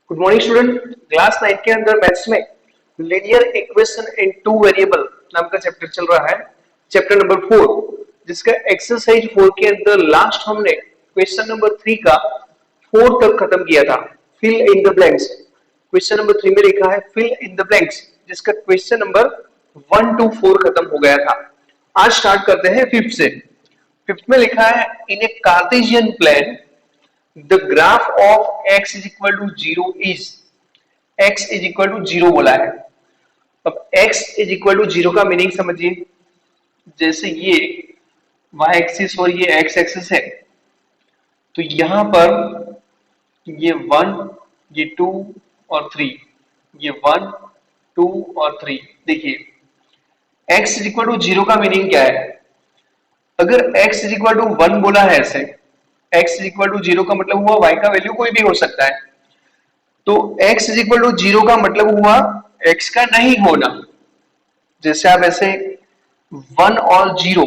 Good morning student. Class 9 के अंदर maths में linear equation in two variable नाम का चैप्टर चल रहा है, चैप्टर नंबर 4, जिसका एक्सरसाइज 4 के अंदर लास्ट हमने क्वेश्चन नंबर 3 का 4 तक खत्म किया था। Fill in the blanks. Question number 3 में लिखा है फिल इन द ब्लैंक्स, जिसका क्वेश्चन नंबर 1 to 4 खत्म हो गया था। आज स्टार्ट करते हैं फिफ्थ से। फिफ्थ में लिखा है in a Cartesian plane the graph of x is equal to 0 is x is equal to 0 बोला है। अब x is equal to 0 का मीनिंग समझिए। जैसे ये y एक्सिस और ये x एक्सिस है, तो यहां पर ये 1, ये 2 और 3, ये 1, 2 और 3। देखिए x is equal to 0 का मीनिंग क्या है? अगर x is equal to 1 बोला है ऐसे, x is equal to 0 का मतलब हुआ y का वैल्यू कोई भी हो सकता है, तो x is equal to 0 का मतलब हुआ x का नहीं होना। जैसे आप ऐसे 1 और 0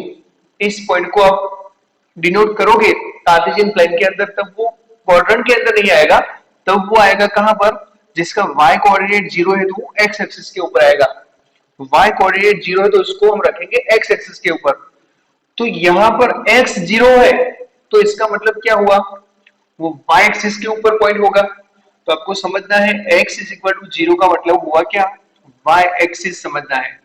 इस पॉइंट को आप डिनोट करोगे कार्टेशियन प्लेन के अंदर, तब वो क्वाड्रेंट के अंदर नहीं आएगा, तब वो आएगा कहां पर? जिसका y कोऑर्डिनेट 0 है तो वो x एक्सिस के ऊपर आएगा। y कोऑर्डिनेट 0 है तो उसको हम रखेंगे x एक्सिस के ऊपर। तो यहां पर x 0 है तो इसका मतलब क्या हुआ? वो y एक्सिस के ऊपर पॉइंट होगा। तो आपको समझना है x इज इक्वल टू 0 का मतलब हुआ क्या? y एक्सिस समझना है।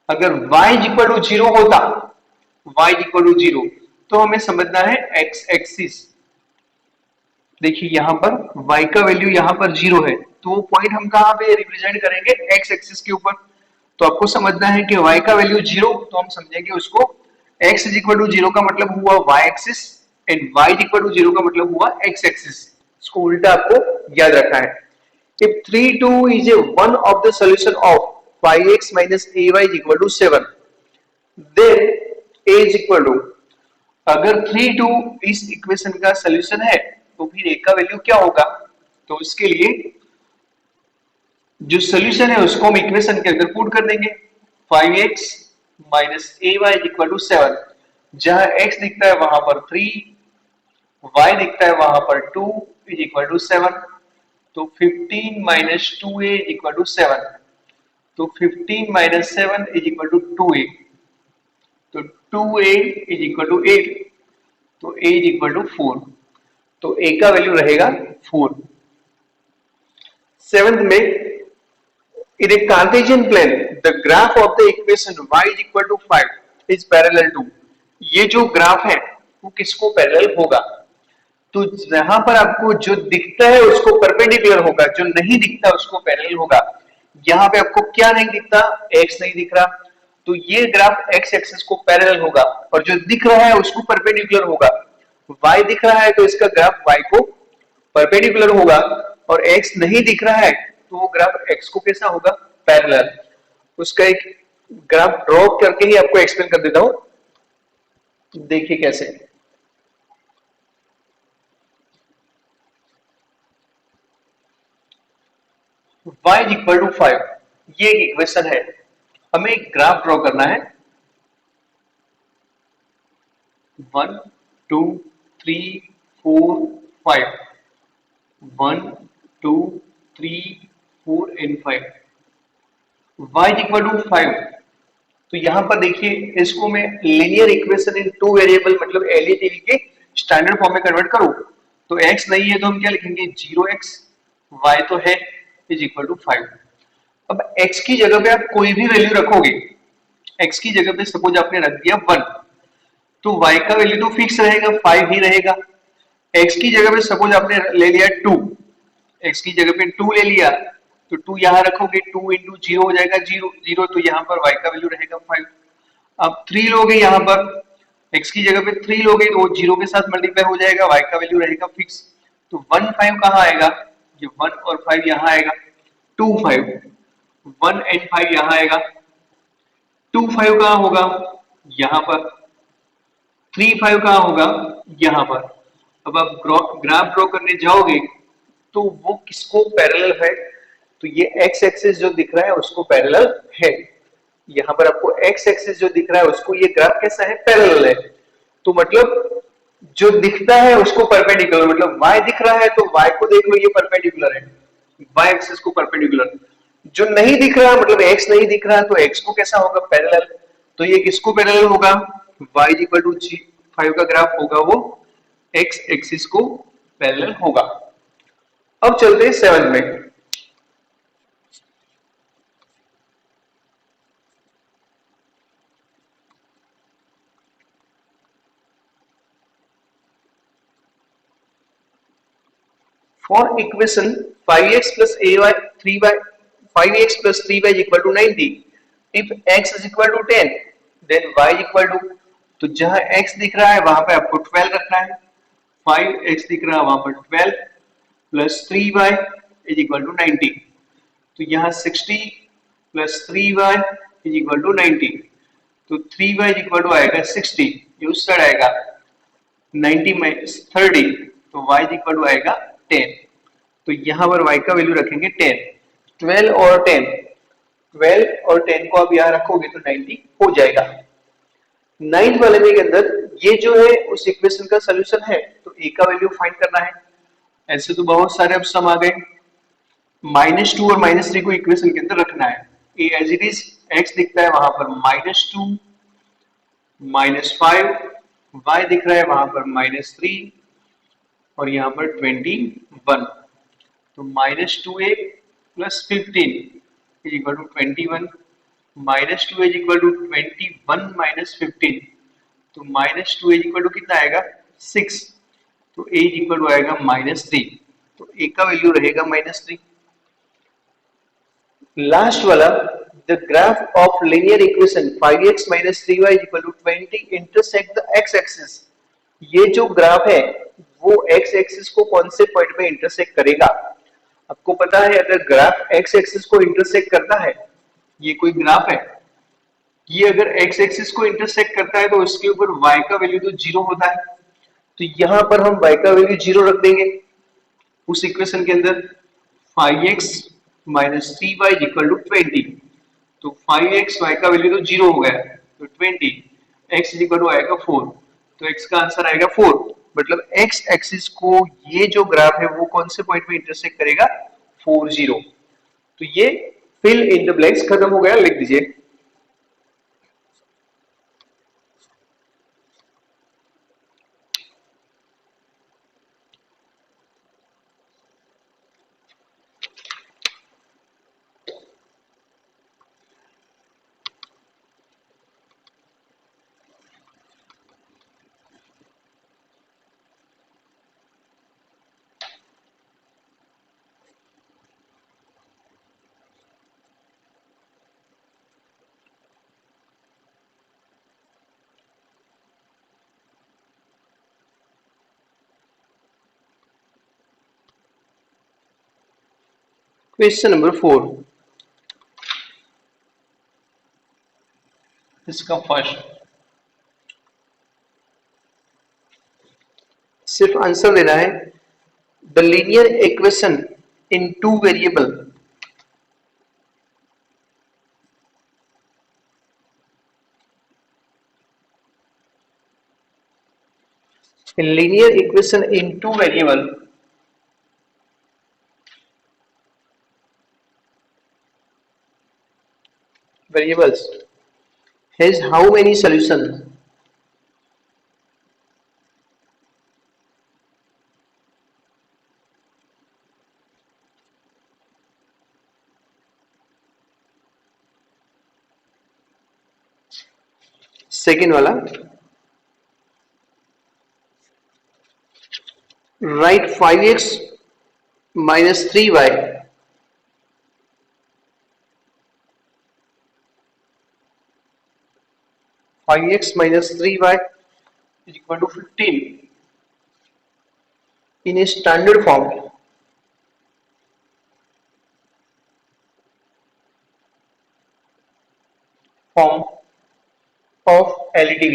अगर y इज इक्वल टू 0 होता, y इज इक्वल टू 0, तो हमें समझना है x एक्सिस। देखिए यहां पर y का वैल्यू यहां पर 0 है, तो वो पॉइंट हम कहां पे रिप्रेजेंट करेंगे? x एक्सिस के ऊपर। तो आपको समझना है कि y का वैल्यू 0, तो हम समझेंगे उसको x इज इक्वल टू 0 का मतलब हुआ y axis and y is equal to 0 का मतलब हुआ x एक्सिस। इसको उल्टा आपको याद रखना है। If 3, 2 is a one of the solution of 5x minus ay is equal to 7, then a is equal to, अगर 3, 2 इस इक्वेशन का सोल्यूशन है तो फिर a का वैल्यू क्या होगा? तो इसके लिए जो सोल्यूशन है उसको हम इक्वेशन के अंदर पुट कर देंगे। 5x minus ay is equal to 7, जहां x दिखता है वहां पर 3, y दिखता है वहां पर 2 is equal to 7, तो 15 minus 2a is equal to 7, तो 15 minus 7 is equal to 2a, तो 2a is equal to 8, तो a is equal to 4, तो a का वैल्यू रहेगा 4। सेवेंथ में in a Cartesian plane the graph of the equation y is equal to 5 is parallel to, ये जो graph है वो किसको पैरेलल होगा? तो जहां पर आपको जो दिखता है उसको परपेंडिकुलर होगा, जो नहीं दिखता उसको पैरेलल होगा। यहाँ पे आपको क्या नहीं दिखता? x नहीं दिख रहा, तो ये ग्राफ x एक्सिस को पैरेलल होगा, और जो दिख रहा है उसको परपेंडिकुलर होगा। y दिख रहा है तो इसका ग्राफ y को परपेंडिकुलर होगा, और x नहीं दिख रहा है तो वो ग्राफ x को कैसा होगा? पैरेलल। उसका एक ग्राफ ड्रॉ करके ही आपको एक्सप्लेन कर देता हूं। देखिए कैसे। y इज इक्वल टू 5, ये एक इक्वेशन है, हमें एक ग्राफ ड्रॉ करना है। 1, 2, 3, 4, 5, 1, 2, 3, 4 and 5। y is equal to 5, तो यहां पर देखिए इसको मैं linear equation in two variable मतलब एलईटीवी के स्टैंडर्ड फॉर्म में कन्वर्ट करूं, तो x नहीं है तो हम क्या लिखेंगे? 0x, y तो है, इज इक्वल टू 5। अब x की जगह पे आप कोई भी वैल्यू रखोगे, x की जगह पे सपोज आपने रख दिया 1, तो y का वैल्यू तो फिक्स रहेगा, 5 ही रहेगा। x की जगह पे सपोज आपने ले लिया 2, x की जगह पे 2 ले लिया, तो 2 यहां रखोगे, 2 इंटू 0 हो जाएगा 0, 0, तो यहां पर y का वैल्यू रहेगा 5। अब 3 लोगे यहां पर, x की जगह पे 3 लोगे तो वो 0 के साथ मल्टीप्लाई हो जाएगा, y का वैल्यू रहेगा फिक्स। तो 1, 5 कहां आएगा? ये 1 और 5 यहां आएगा, 2, 5, 1 एंड 5 यहां आएगा, 2, 5 कहां होगा? यहां पर। 3, 5 कहां होगा? यहां पर। अब आप ग्राफ ड्रॉ करने जाओगे तो वो किसको पैरेलल है? तो ये x एक्सिस जो दिख रहा है उसको पैरेलल है। यहां पर आपको x एक्सिस जो दिख रहा है उसको ये ग्राफ कैसा है? पैरेलल है। तो मतलब जो दिखता है उसको परपेंडिकुलर, मतलब y दिख रहा है तो y को देख लो, ये परपेंडिकुलर है, y एक्सिस को परपेंडिकुलर। जो नहीं दिख रहा, मतलब x नहीं दिख रहा, तो x को कैसा होगा, पैरेलल। तो ये किसको पैरेलल होगा, y इक्वल टू G5 का ग्राफ होगा वो x एक्सिस को पैरेलल होगा। अब चलते हैं 7 में। For equation 5x plus ay 3y 5x plus 3y is equal to 90, if x is equal to 10 then y is equal to, तो जहां x दिख रहा है वहां पे आपको 12 रखना है, 5x दिख रहा है वहां पर 12 plus 3y is equal to 90, तो यहाँ 60 plus 3y is equal to 90, तो 3y इज इक्वल टू आएगा 60, ये उस साइड आएगा 90 माइनस 30, तो y इज इक्वल टू आएगा 10, तो यहाँ पर y का वैल्यू रखेंगे 10, 12 और 10, 12 और 10 को आप यहाँ रखोगे तो 90 हो जाएगा। 9th वाले में के अंदर ये जो है उस इक्वेशन का सोल्यूशन है, तो a का वैल्यू फाइंड करना है। ऐसे तो बहुत सारे अब सम आ गए, -2 और -3 को इक्वेशन के अंदर रखना है, a as it is x दिखता है वहां पर -2 -5, y दिख रहा है वहां पर -3 और यहाँ पर 21, तो -2a plus 15 is equal to 21, -2 is equal to 21 minus 15, तो -2 इज इक्वल टू कितना आएगा 6, तो a इज इक्वल टू आएगा -3, तो a का वैल्यू रहेगा -3। लास्ट वाला, the graph of linear equation 5x minus 3y is equal to 20 intersect the x axis, ये जो ग्राफ है वो x एक्सिस को कौन से पॉइंट में इंटरसेक्ट करेगा। आपको पता है अगर ग्राफ x एक्सिस को इंटरसेक्ट करता है, ये कोई ग्राफ है, ये अगर x एक्सिस को इंटरसेक्ट करता है तो इसके ऊपर y का वैल्यू तो 0 होता है, तो यहां पर हम y का वैल्यू 0 रख देंगे उस इक्वेशन के अंदर, 5x minus 3y is equal to 20, तो 5x y का वैल्यू तो 0 हो गया, तो 20 x is equal to आएगा 4, तो x का आंसर आएगा 4, मतलब x एक्सिस को ये जो ग्राफ है वो कौन से पॉइंट में इंटरसेक्ट करेगा 4 0, तो ये फिल इन द ब्लैंक्स खत्म हो गया, लिख दीजिए। क्वेश्चन नंबर 4, इसका फर्स्ट सिर्फ आंसर देना है, the linear equation in two variable, in linear equation in two variables has how many solutions, second वाला, right 5x minus 3y 5x minus 3y is equal to 15 in a standard form, of LDV.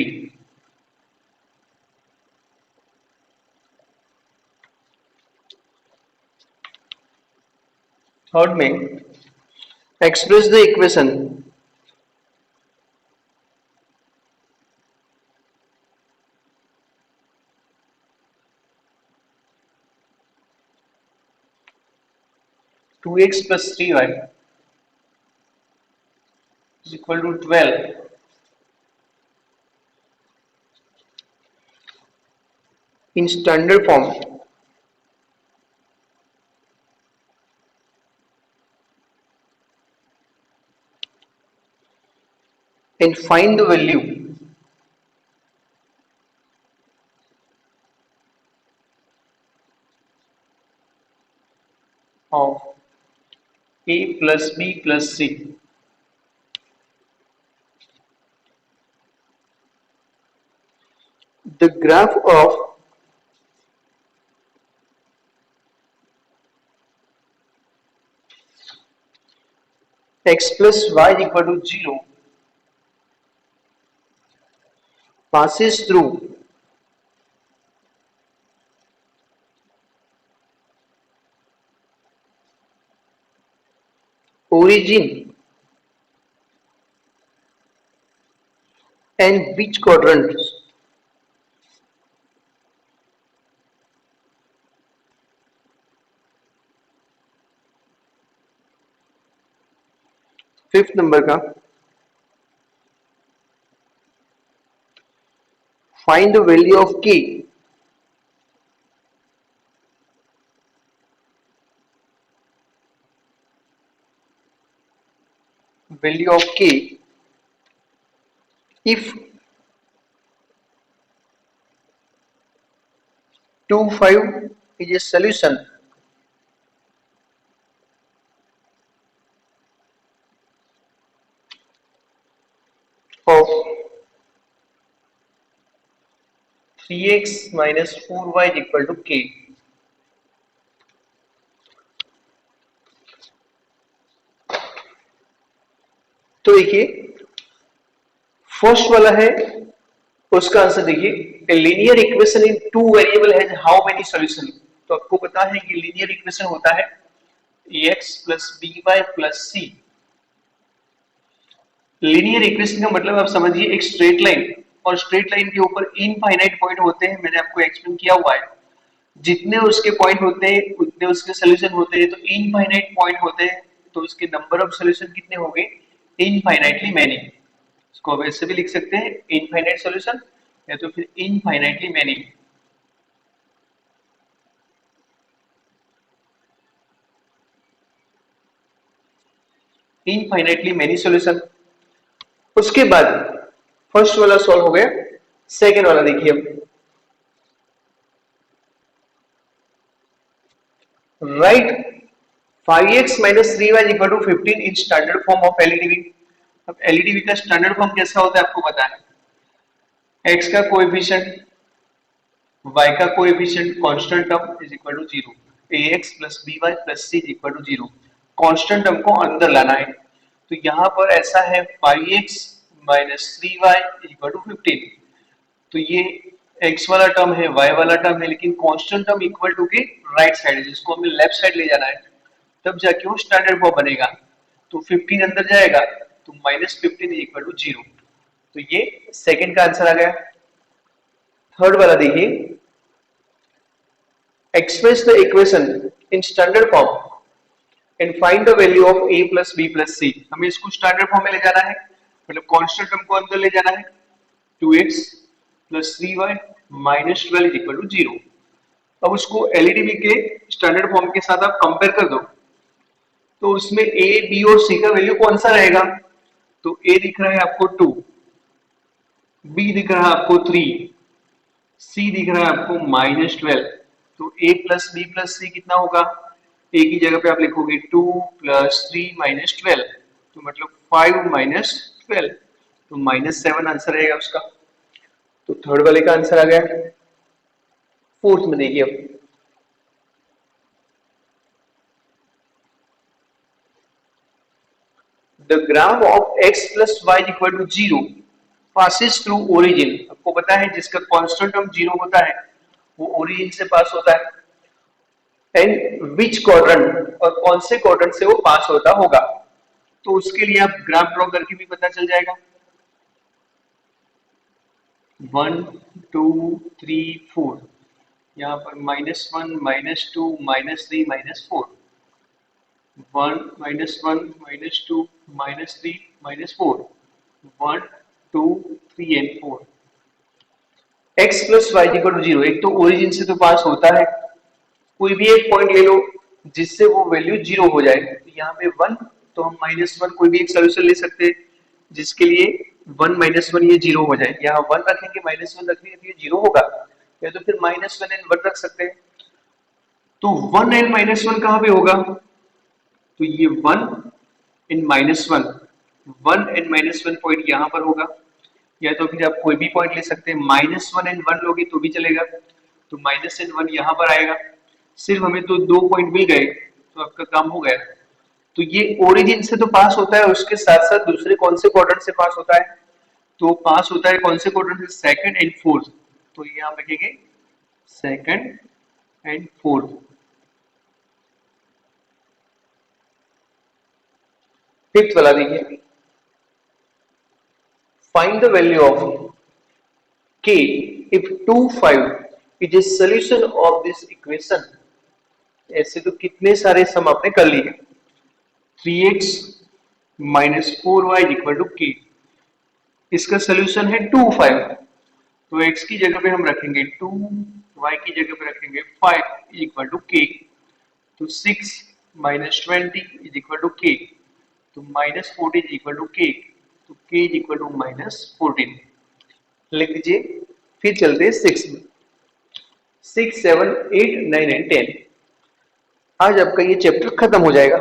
Third में express the equation 2x plus 3y is equal to 12 in standard form, and find the value of a plus b plus c. The graph of x plus y is equal to 0 passes through origin and which quadrant? Fifth number का, find the value of k value of k if 2 5 is a solution of 3x minus 4y is equal to k. तो देखिए first वाला है, उसका answer देखिए linear equation in two variable है how many solution. तो आपको पता है कि लीनियर इक्वेशन होता है ax plus b y plus c. Linear equation का मतलब आप समझिए एक स्ट्रेट लाइन, और स्ट्रेट लाइन के ऊपर इनफाइनाइट पॉइंट होते हैं, मैंने आपको एक्सप्लेन किया हुआ है। जितने उसके पॉइंट होते हैं उतने उसके सोल्यूशन होते हैं, तो इनफाइनाइट पॉइंट होते हैं तो उसके नंबर ऑफ सोल्यूशन कितने होंगे, इनफाइनाइटली मैनी। इसको आप ऐसे भी लिख सकते हैं इनफाइनाइट सॉल्यूशन या तो फिर infinitely many. Infinitely many solution. उसके बाद फर्स्ट वाला सॉल्व हो गया, सेकेंड वाला देखिए अब, right 5x minus 3y is equal to 15 in standard form of LDV। अब LDV का स्टैंडर्ड फॉर्म कैसा होता है आपको पता है, x का कोएफिशिएंट y का coefficient constant term is equal to 0, ax plus by plus c is equal to 0। Constant term को अंदर लाना है, तो यहाँ पर ऐसा है 5x minus 3y is equal to 15। तो ये x वाला टर्म है, y वाला टर्म है, लेकिन कांस्टेंट टर्म इक्वल टू के राइट साइड है, जिसको हमें लेफ्ट साइड ले जाना है, तब जाके वो स्टैंडर्ड फॉर्म बनेगा। तो 15 अंदर जाएगा तो माइनस 15 इज इक्वल टू 0। तो ये सेकंड का आंसर आ गया। थर्ड वाला देखिए, express the equation in standard form and find the value of a plus b plus c। हमें इसको स्टैंडर्ड फॉर्म में ले जाना है, मतलब कांस्टेंट टर्म को अंदर ले जाना है। 2x plus 3y minus 12 is equal to 0। अब उसको एलईडीबी के स्टैंडर्ड फॉर्म के साथ आप कंपेयर कर दो, तो उसमें a b और c का वैल्यू कौन सा रहेगा। तो a दिख रहा है आपको 2, b दिख रहा है आपको 3, c दिख रहा है आपको माइनस 12। तो a प्लस बी प्लस सी कितना होगा, a की जगह पे आप लिखोगे 2 प्लस 3 माइनस 12, तो मतलब 5 माइनस 12, तो माइनस 7 आंसर रहेगा उसका। तो थर्ड वाले का आंसर आ गया। फोर्थ में देखिए अब, the graph of x plus y is equal to 0 passes through origin। आपको पता है जिसका कांस्टेंट टर्म 0 होता है वो ओरिजिन से पास होता है, एंड विच क्वाड्रेंट, और कौन से क्वाड्रेंट से वो पास होता होगा। तो उसके लिए आप ग्राफ ड्रॉ करके भी पता चल जाएगा। 1 2 3 4, यहाँ पर -1 -2 -3 -4, 1 -1 -2 -3 -4 1 2 3 and 4 x plus y equal to 0। एक तो ओरिजिन से तो पास होता है, कोई भी एक पॉइंट ले लो जिससे वो वैल्यू 0 हो जाए। तो यहाँ पे 1, तो हम -1 कोई भी एक सोल्यूशन ले सकते हैं जिसके लिए 1 -1 ये 0 हो जाए। यहाँ 1 रखेंगे, -1 रखेंगे तो ये 0 होगा, या तो फिर -1 एंड 1 रख सकते हैं। तो 1 एंड -1 कहाँ पे होगा? तो ये 1 एंड -1, 1 एंड -1 पॉइंट यहाँ पर होगा, या तो फिर आप कोई भी पॉइंट ले सकते हैं। -1 एंड 1 लोगे तो भी चलेगा, तो माइनस एंड 1 यहाँ पर आएगा। सिर्फ हमें तो 2 पॉइंट मिल गए तो आपका काम हो गया। तो ये ओरिजिन से तो पास होता है, उसके साथ साथ दूसरे कौन से क्वाड्रेंट से पास होता है? तो पास होता है कौन से क्वाड्रेंट से? Second and fourth. तो यहाँ लिखेंगे सेकंड एंड फोर्थ। फिफ्थ वाला देखिए, find the value of k if 2 5 is a solution of this equation। ऐसे तो कितने सारे सम आपने कर लिए। 3x minus 4y equal to k, इसका सोल्यूशन है 2 5। तो x की जगह पे हम रखेंगे 2, y की जगह पे रखेंगे 5 इक्वल टू k। तो 6 minus 20 is equal to k, तो minus 14 is equal to k, तो k इज इक्वल टू -14 लिख दीजिए। फिर चलते हैं 6 में। 6 7 8 9 एंड 10। आज आपका ये चैप्टर खत्म हो जाएगा।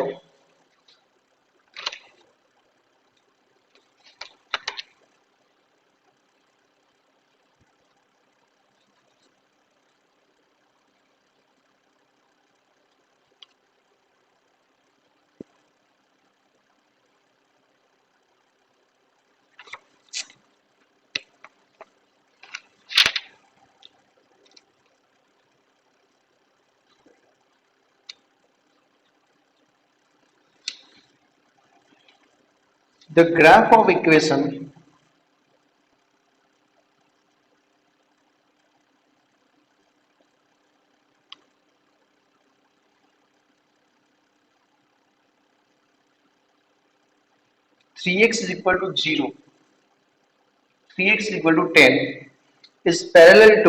The graph of equation 3x is equal to 0, 3x is equal to 10 is parallel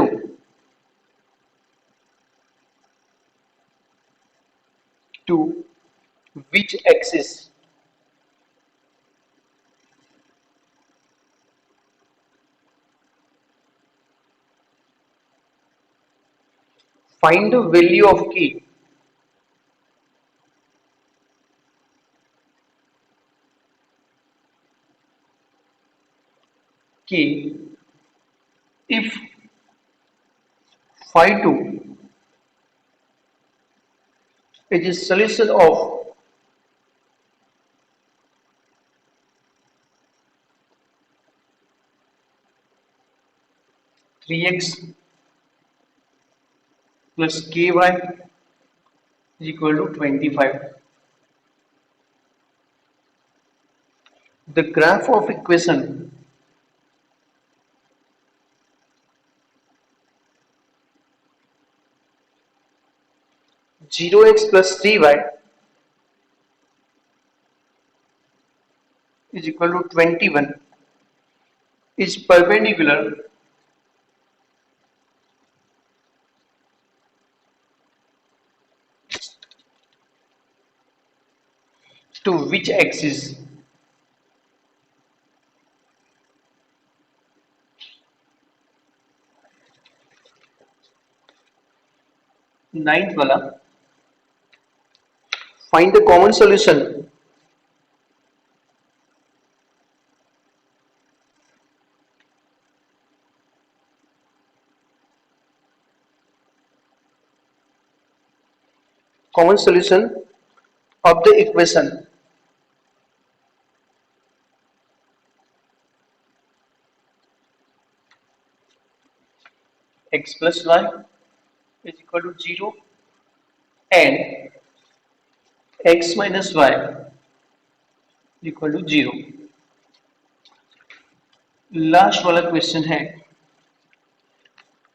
to which axis? Find the value of k if phi 2 is a solution of three x plus ky is equal to 25. The graph of equation 0x plus 3y is equal to 21 is perpendicular to which axis? Ninth वाला, find the common solution of the equation x plus y is equal to 0 and x minus y is equal to 0। Last वाला question है,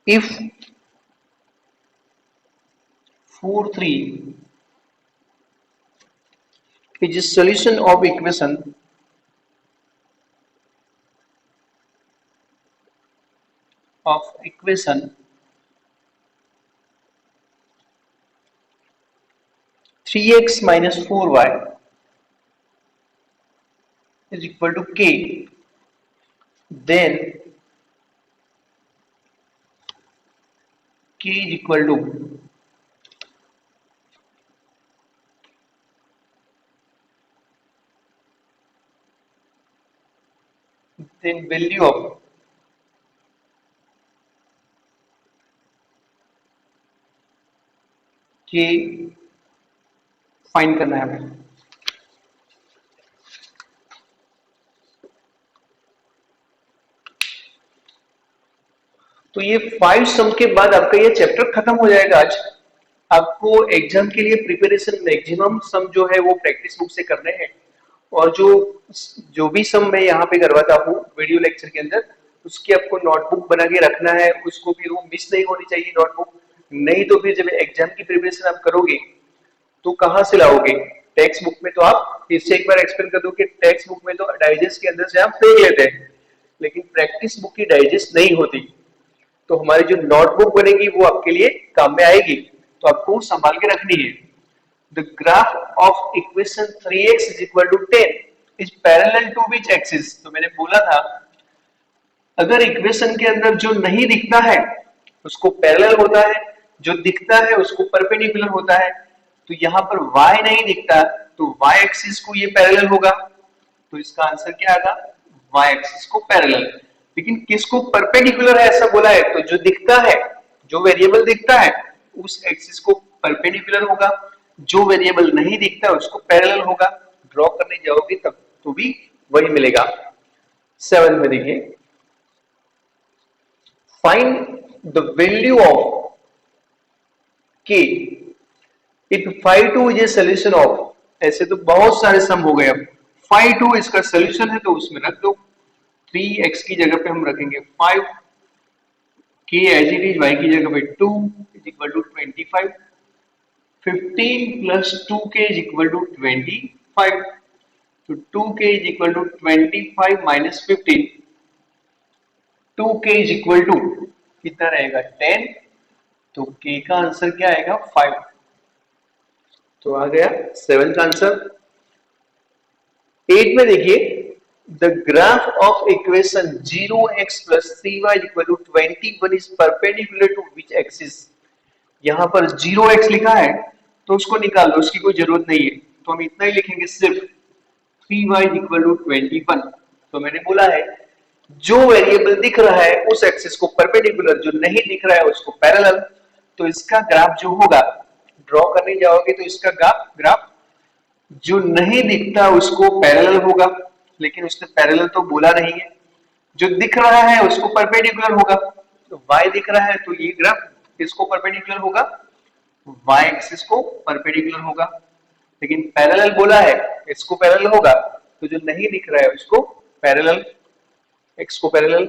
if 4 3 is a solution of equation 3x minus 4y is equal to k, then k is equal to then value of k find करना है हमें। तो ये 5 सम के बाद आपका ये चैप्टर खत्म हो जाएगा आज। आपको एग्जाम के लिए प्रिपरेशन मैक्सिमम सम जो है वो प्रैक्टिस बुक से करने हैं, और जो जो भी सम मैं यहाँ पे करवाता हूँ वीडियो लेक्चर के अंदर, उसकी आपको नोटबुक बना के रखना है, उसको फिर वो मिस नहीं होनी चाहिए नोटबुक। नहीं तो फिर जब एग्जाम की प्रिपरेशन आप करोगे तो कहाँ से लाओगे? टेक्स्ट बुक में तो आप फिर से एक बार एक्सप्लेन कर दो कि टेक्स्ट बुक में तो डाइजेस्ट के अंदर से आप फेंक लेते हैं, लेकिन प्रैक्टिस बुक की डाइजेस्ट नहीं होती। तो हमारी जो नोटबुक बनेगी वो आपके लिए काम में आएगी, तो आपको संभाल के रखनी है। The graph of equation 3x is equal to 10 is parallel to which axis? तो मैंने बोला था अगर इक्वेशन के अंदर जो नहीं दिखता है उसको पैरेलल होता है, जो दिखता है उसको परपेंडिकुलर होता है। तो यहाँ पर y नहीं दिखता तो y एक्सिस को ये पैरेलल होगा, तो इसका आंसर क्या आएगा? y एक्सिस को पैरेलल। लेकिन किसको परपेंडिकुलर है ऐसा बोला है? तो जो दिखता है, जो वेरिएबल दिखता है उस एक्सिस को परपेंडिकुलर होगा, जो वेरिएबल नहीं दिखता उसको पैरेलल होगा। ड्रॉ करने जाओगे तब तो भी वही मिलेगा। 7 में देखिए, find the value of k if phi 2 is a solution of, ऐसे तो बहुत सारे सम हो गए। अब phi 2 इसका सोल्यूशन है तो उसमें रख दो, 3x की जगह पे हम रखेंगे 5, k as it is, y की जगह पे 2 is equal to 25, 15 plus 2k is equal to 25, तो 2k is equal to 25 minus 15, 2k is equal to कितना रहेगा? 10, तो k का आंसर क्या आएगा? 5। तो आ गया 7 का आंसर। 8 में देखिए, the graph of equation 0x plus 3y equal to 21 is perpendicular to which axis? यहाँ पर 0x लिखा है तो उसको निकाल दो, उसकी कोई जरूरत नहीं है, तो हम इतना ही लिखेंगे सिर्फ 3y equal to 21। तो मैंने बोला है जो वेरिएबल दिख रहा है उस एक्सिस को परपेंडिकुलर, जो नहीं दिख रहा है उसको पैरेलल। तो इसका ग्राफ जो होगा, ड्रॉ करने जाओगे तो इसका ग्राफ जो नहीं दिखता उसको पैरेलल होगा, लेकिन उसने पैरेलल तो बोला नहीं है। जो दिख रहा है उसको परपेंडिकुलर होगा, तो y दिख रहा है तो ये ग्राफ इसको परपेंडिकुलर होगा, y एक्सिस को परपेंडिकुलर होगा। लेकिन पैरेलल बोला है इसको पैरेलल होगा, तो जो नहीं दिख रहा है उसको पैरेलल, x को parallel.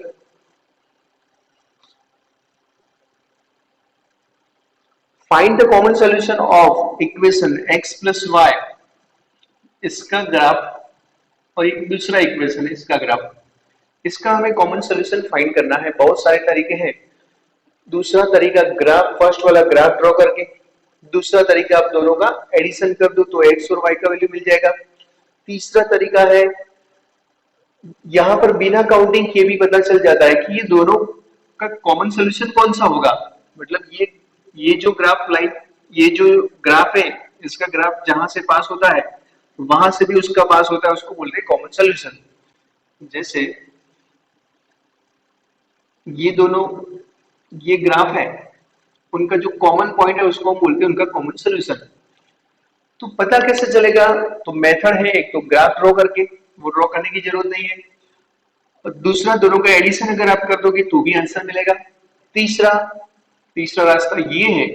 Find the common solution of equation x plus y, इसका ग्राफ, और एक दूसरा इक्वेशन है इसका ग्राफ, इसका हमें कॉमन सॉल्यूशन फाइंड करना है। बहुत सारे तरीके हैं। दूसरा तरीका ग्राफ, फर्स्ट वाला ग्राफ ड्रॉ करके, दूसरा तरीका आप दोनों का एडिशन कर दो तो x और y का वैल्यू मिल जाएगा। तीसरा तरीका है यहां पर बिना काउंटिंग किए भी पता चल जाता है कि ये दोनों का कॉमन सॉल्यूशन कौन सा होगा। मतलब ये जो ग्राफ लाइन, ये जो ग्राफ है इसका ग्राफ जहां से पास होता है वहां से भी उसका पास होता है, उसको बोलते हैं कॉमन सॉल्यूशन। जैसे ये दोनों, ये ग्राफ है, उनका जो कॉमन पॉइंट है उसको हम बोलते हैं उनका कॉमन सॉल्यूशन। तो पता कैसे चलेगा? तो मेथड है, एक तो ग्राफ ड्रॉ करके, वो ड्रॉ करने की जरूरत नहीं है, और दूसरा दोनों का एडिशन अगर आप कर दोगे तो भी आंसर मिलेगा। तीसरा रास्ता ये है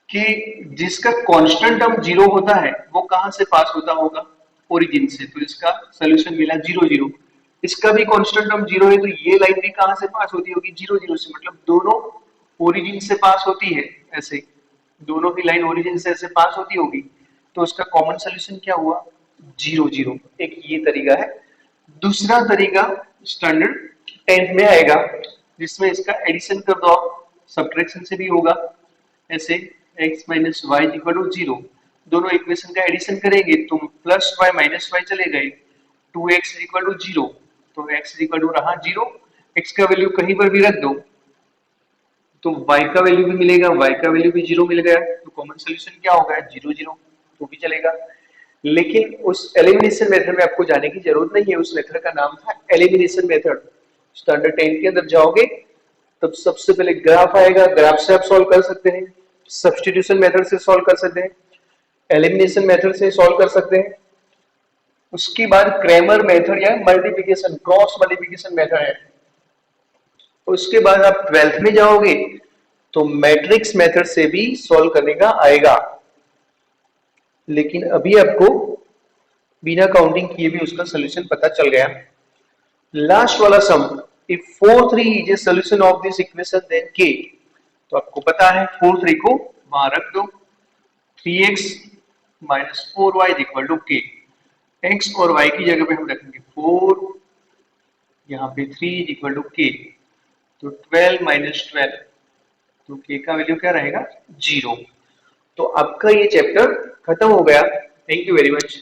कि जिसका कांस्टेंट टर्म 0 होता है वो कहां से पास होता होगा? ओरिजिन से, तो इसका सोल्यूशन मिला 0 0। इसका भी कांस्टेंट टर्म 0 है तो ये लाइन भी कहां से पास होती होगी? 0 0 से, मतलब दोनों ओरिजिन से पास होती है। ऐसे दोनों की लाइन ओरिजिन से ऐसे पास होती होगी, तो उसका कॉमन सोल्यूशन क्या हुआ, 0 0। एक ये तरीका है। दूसरा तरीका स्टैंडर्ड 10th में आएगा, जिसमें इसका एडिशन कर दो आप, सब्ट्रैक्शन से भी होगा। ऐसे x minus y equal to 0, दोनों इक्वेशन का एडिशन करेंगे तो प्लस वाई माइनस वाई चले गए, 2x इक्वल टू 0, तो x इक्वल टू रहा 0, x का वैल्यू कहीं पर भी रख दो तो y का वैल्यू भी मिलेगा, y का वैल्यू भी 0 मिल गया, तो कॉमन सोल्यूशन क्या होगा, 0 0, तो भी चलेगा। लेकिन उस एलिमिनेशन मेथड में आपको जाने की जरूरत नहीं है, उस मेथड का नाम था एलिमिनेशन मेथड। स्टैंडर्ड 10 के अंदर जाओगे तब सबसे पहले ग्राफ आएगा, ग्राफ से आप सॉल्व कर सकते हैं, सब्स्टिट्यूशन मेथड से सॉल्व कर सकते हैं, एलिमिनेशन मेथड से सॉल्व कर सकते हैं। उसके बाद क्रेमर मेथड या मल्टीप्लिकेशन, क्रॉस मल्टीप्लिकेशन मेथड है। उसके बाद आप 12th में जाओगे तो मैट्रिक्स मेथड से भी सॉल्व करने का आएगा। लेकिन अभी आपको बिना काउंटिंग किए भी उसका सोल्यूशन पता चल गया। लास्ट वाला सम, if 4 3 is a solution of this equation then k, तो आपको पता है 4 3 को वहां रख दो, 3x minus 4y equal to k, x और y की जगह पे हम रखेंगे 4, यहाँ पे 3 इक्वल टू k, तो 12 माइनस 12, तो k का वैल्यू क्या रहेगा, 0। तो आपका ये चैप्टर खत्म हो गया। Thank you very much.